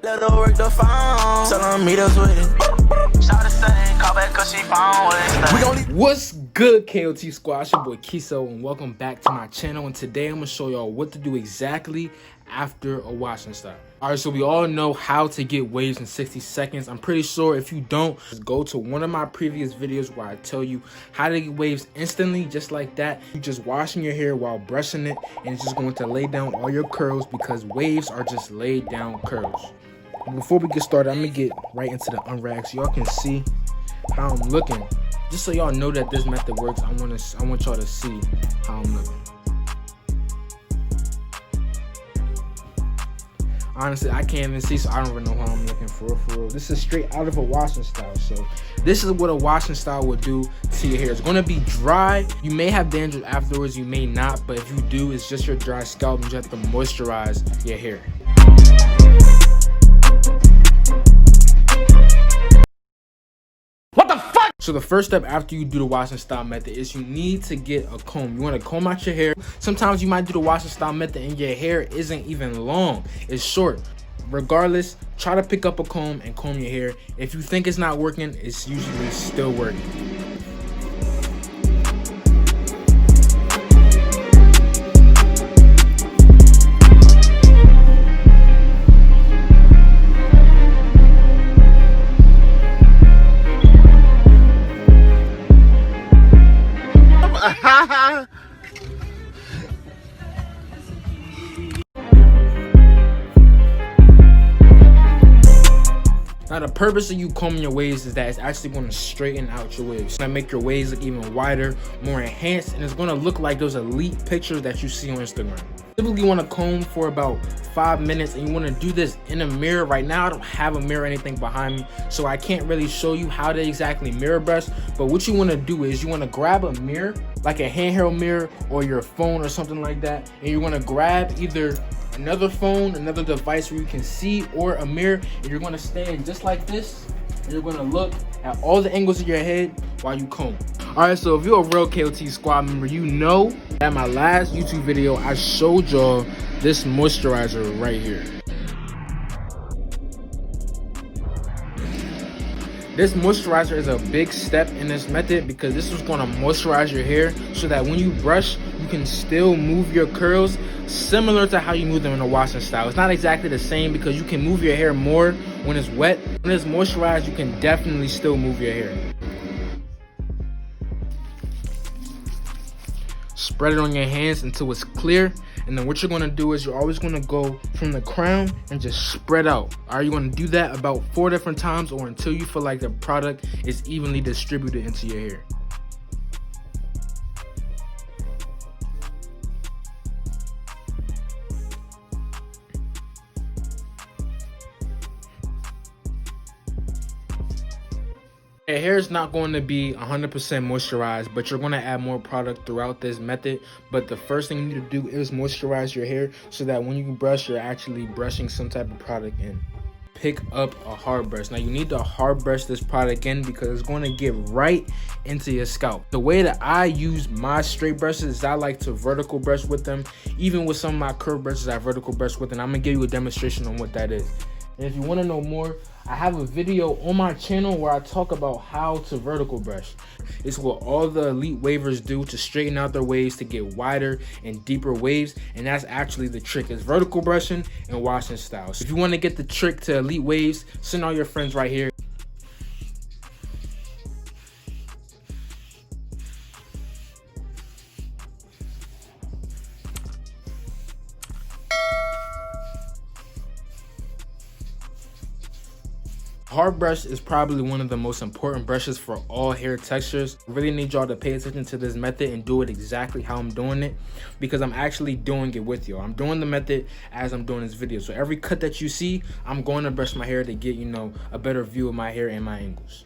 Let her work the phone. Tell her meet us with it. Shout the same, call back cause she found what it's What's good, KOT squad? It's your boy Kiso and welcome back to my channel. And today I'm gonna show y'all what to do exactly after a washing style. Alright, so we all know how to get waves in 60 seconds. I'm pretty sure if you don't, just go to one of my previous videos where I tell you how to get waves instantly, just like that. You're just washing your hair while brushing it, and it's just going to lay down all your curls because waves are just laid down curls. Before we get started, I'm gonna get right into the unwrap so y'all can see how I'm looking. Just so y'all know that this method works, I want y'all to see how I'm looking. Honestly, I can't even see, so I don't even know how I'm looking for real. This is straight out of a washing style. So this is what a washing style would do to your hair. It's gonna be dry. You may have dandruff afterwards, you may not, but if you do, it's just your dry scalp. You just have to moisturize your hair. So the first step after you do the washing style method is you need to get a comb. You want to comb out your hair. Sometimes you might do the washing style method and your hair isn't even long, it's short. Regardless, try to pick up a comb and comb your hair. If you think it's not working, it's usually still working. Now the purpose of you combing your waves is that it's actually going to straighten out your waves. It's going to make your waves look even wider, more enhanced, and it's going to look like those elite pictures that you see on Instagram. Typically you want to comb for about 5 minutes, and you want to do this in a mirror. Right now I don't have a mirror or anything behind me, so I can't really show you how to exactly mirror brush. But what you want to do is you want to grab a mirror, like a handheld mirror or your phone or something like that, and you want to grab either another phone, another device where you can see, or a mirror, and you're going to stand just like this, and you're going to look at all the angles of your head while you comb. Alright, so if you're a real KOT squad member, you know that my last YouTube video I showed y'all this moisturizer right here. This moisturizer is a big step in this method because this is going to moisturize your hair so that when you brush, you can still move your curls similar to how you move them in a washing style. It's not exactly the same because you can move your hair more when it's wet. When it's moisturized, you can definitely still move your hair. Spread it on your hands until it's clear, and then what you're going to do is you're always going to go from the crown and just spread out. Are you going to do that about 4 different times or until you feel like the product is evenly distributed into your hair? Your hair is not going to be 100% moisturized, but you're going to add more product throughout this method. But the first thing you need to do is moisturize your hair so that when you brush, you're actually brushing some type of product in. Pick up a hard brush. Now you need to hard brush this product in because it's going to get right into your scalp. The way that I use my straight brushes is I like to vertical brush with them. Even with some of my curved brushes, I vertical brush with them. I'm going to give you a demonstration on what that is. And if you want to know more, I have a video on my channel where I talk about how to vertical brush. It's what all the elite wavers do to straighten out their waves to get wider and deeper waves, and that's actually the trick, is vertical brushing and washing styles. If you want to get the trick to elite waves, send all your friends right here. Hard brush is probably one of the most important brushes for all hair textures. I really need y'all to pay attention to this method and do it exactly how I'm doing it, because I'm actually doing it with you. I'm doing the method as I'm doing this video. So every cut that you see, I'm going to brush my hair to get, you know, a better view of my hair and my angles.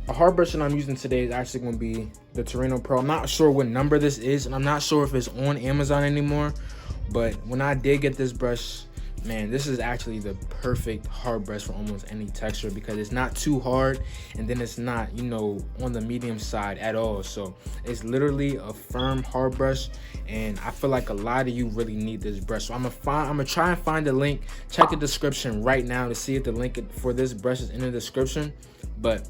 A hard brush that I'm using today is actually going to be the Torino Pro. I'm not sure what number this is, and I'm not sure if it's on Amazon anymore, but when I did get this brush, man, this is actually the perfect hard brush for almost any texture because it's not too hard and then it's not, you know, on the medium side at all. So it's literally a firm hard brush, and I feel like a lot of you really need this brush. So I'm gonna try and find the link. Check the description right now to see if the link for this brush is in the description. But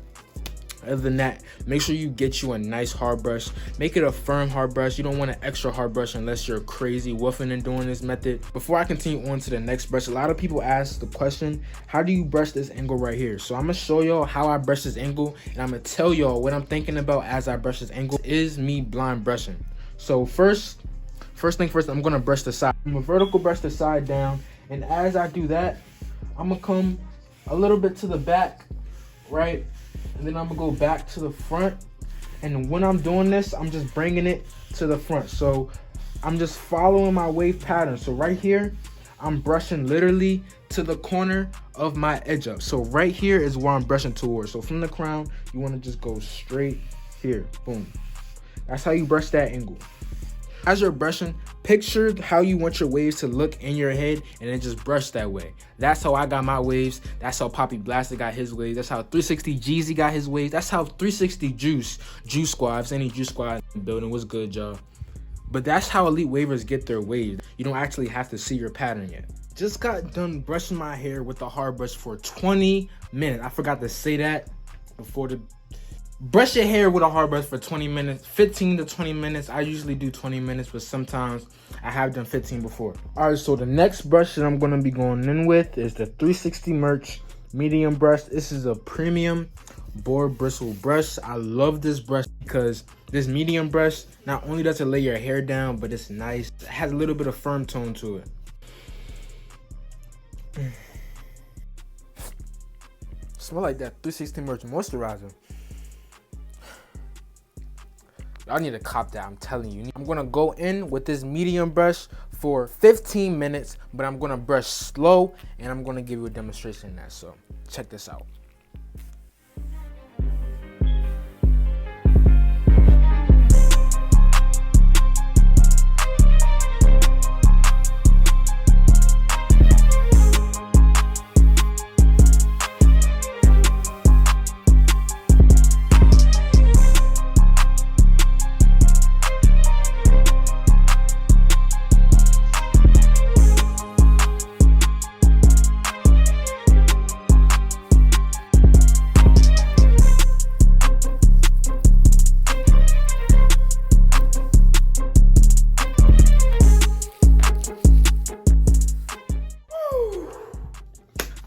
other than that, make sure you get you a nice hard brush. Make it a firm hard brush. You don't want an extra hard brush unless you're crazy woofing and doing this method. Before I continue on to the next brush, a lot of people ask the question, how do you brush this angle right here? So I'm gonna show y'all how I brush this angle, and I'm gonna tell y'all what I'm thinking about as I brush this angle. Is me blind brushing. So first thing first, I'm gonna brush the side. I'm gonna vertical brush the side down, and as I do that, I'm gonna come a little bit to the back, right? And then I'm gonna go back to the front, and when I'm doing this, I'm just bringing it to the front. So I'm just following my wave pattern. So right here, I'm brushing literally to the corner of my edge up. So right here is where I'm brushing towards. So from the crown, you want to just go straight here. Boom. That's how you brush that angle. As you're brushing, picture how you want your waves to look in your head and then just brush that way. That's how I got my waves. That's how Poppy Blaster got his waves. That's how 360 Jeezy got his waves. That's how 360 Juice Squad, if any Juice Squad building was good, y'all. But that's how elite wavers get their waves. You don't actually have to see your pattern yet. Just got done brushing my hair with the hard brush for 20 minutes. I forgot to say that before the... Brush your hair with a hard brush for 20 minutes, 15 to 20 minutes. I usually do 20 minutes, but sometimes I have done 15 before. All right, so the next brush that I'm going to be going in with is the 360 Merch medium brush. This is a premium boar bristle brush. I love this brush because this medium brush, not only does it lay your hair down, but it's nice. It has a little bit of firm tone to it. Smell like that 360 Merch moisturizer. Y'all need to cop that, I'm telling you. I'm gonna go in with this medium brush for 15 minutes, but I'm gonna brush slow, and I'm gonna give you a demonstration of that. So check this out.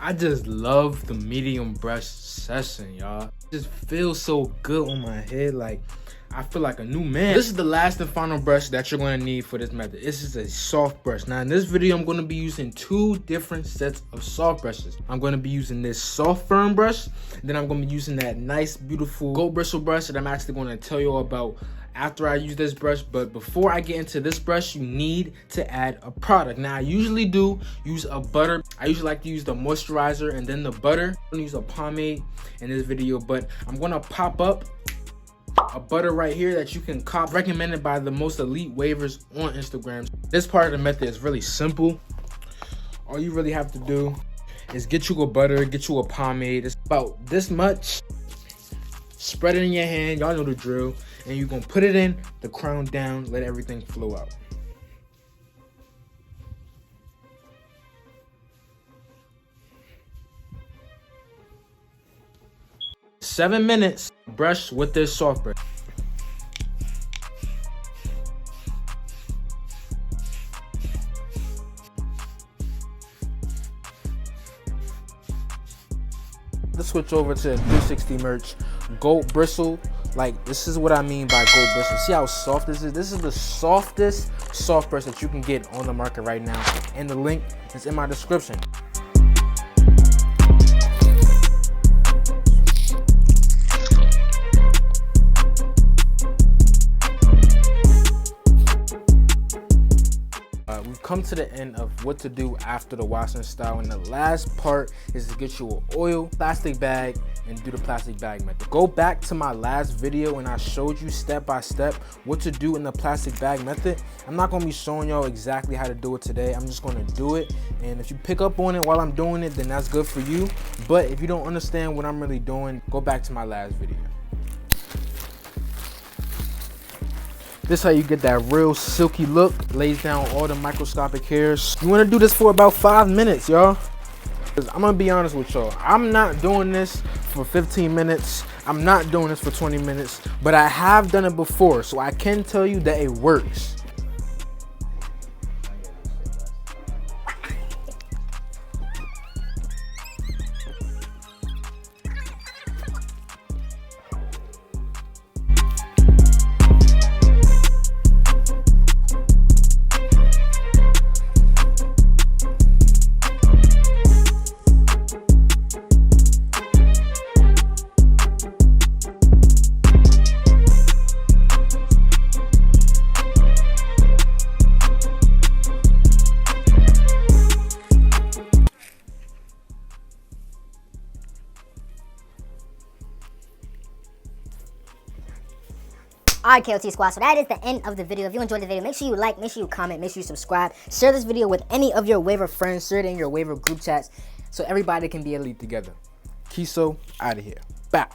I just love the medium brush session, y'all. It just feels so good on my head. Like, I feel like a new man. This is the last and final brush that you're going to need for this method. This is a soft brush. Now, in this video, I'm going to be using two different sets of soft brushes. I'm going to be using this soft, firm brush. Then I'm going to be using that nice, beautiful gold bristle brush that I'm actually going to tell you about after I use this brush. But before I get into this brush, you need to add a product. Now, I usually do use a butter. I usually like to use the moisturizer and then the butter. I'm gonna use a pomade in this video, but I'm gonna pop up a butter right here that you can cop, recommended by the most elite wavers on Instagram. This part of the method is really simple. All you really have to do is get you a butter, get you a pomade. It's about this much. Spread it in your hand, y'all know the drill. And you're gonna put it in, the crown down, let everything flow out. Seven minutes, brush with this soft brush. Let's switch over to 360 Merch gold bristle. Like, this is what I mean by gold bristle. See how soft this is? This is the softest soft brush that you can get on the market right now, and the link is in my description. We come to the end of what to do after the wash and style, and the last part is to get you an oil plastic bag and do the plastic bag method. Go back to my last video and I showed you step by step what to do in the plastic bag method. I'm not gonna be showing y'all exactly how to do it today. I'm just gonna do it, and if you pick up on it while I'm doing it, then that's good for you. But if you don't understand what I'm really doing, go back to my last video. This is how you get that real silky look, lays down all the microscopic hairs. You wanna do this for about 5 minutes, y'all. I'm gonna be honest with y'all, I'm not doing this for 15 minutes. I'm not doing this for 20 minutes, but I have done it before, so I can tell you that it works. Alright, KOT Squad, so that is the end of the video. If you enjoyed the video, make sure you like, make sure you comment, make sure you subscribe. Share this video with any of your waiver friends. Share it in your waiver group chats so everybody can be elite together. Kiso, out of here. Bow.